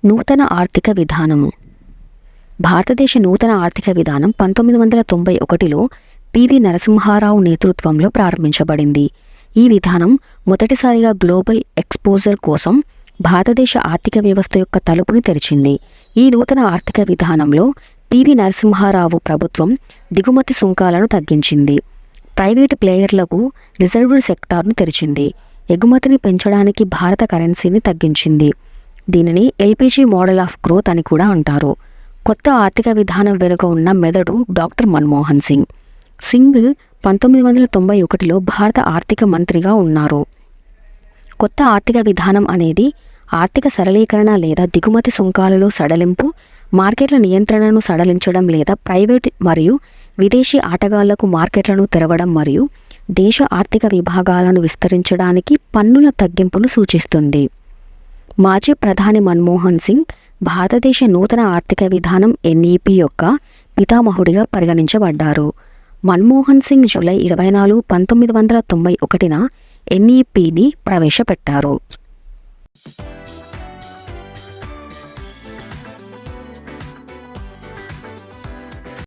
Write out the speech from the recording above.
నూతన ఆర్థిక విధానము. భారతదేశ నూతన ఆర్థిక విధానం 1991లో పివి నరసింహారావు నేతృత్వంలో ప్రారంభించబడింది. ఈ విధానం మొదటిసారిగా గ్లోబల్ ఎక్స్పోజర్ కోసం భారతదేశ ఆర్థిక వ్యవస్థ యొక్క తలుపుని తెరిచింది. ఈ నూతన ఆర్థిక విధానంలో పివి నరసింహారావు ప్రభుత్వం దిగుమతి సుంకాలను తగ్గించింది, ప్రైవేటు ప్లేయర్లకు రిజర్వ్డ్ సెక్టార్ను తెరిచింది, ఎగుమతిని పెంచడానికి భారత కరెన్సీని తగ్గించింది. దీనిని ఎల్పిజి మోడల్ ఆఫ్ గ్రోత్ అని కూడా అంటారు. కొత్త ఆర్థిక విధానం వెనుక ఉన్న మెదడు డాక్టర్ మన్మోహన్ సింగ్. సింగ్ 1991లో భారత ఆర్థిక మంత్రిగా ఉన్నారు. కొత్త ఆర్థిక విధానం అనేది ఆర్థిక సరళీకరణ లేదా దిగుమతి సుంకాలలో సడలింపు, మార్కెట్ల నియంత్రణను సడలించడం లేదా ప్రైవేట్ మరియు విదేశీ ఆటగాళ్లకు మార్కెట్లను తెరవడం మరియు దేశ ఆర్థిక విభాగాలను విస్తరించడానికి పన్నుల తగ్గింపును సూచిస్తుంది. మాజీ ప్రధాని మన్మోహన్ సింగ్ భారతదేశ నూతన ఆర్థిక విధానం ఎన్ఈపి యొక్క పితామహుడిగా పరిగణించబడ్డారు. మన్మోహన్ సింగ్ జూలై 24, 1991న ఎన్ఈపిని ప్రవేశపెట్టారు.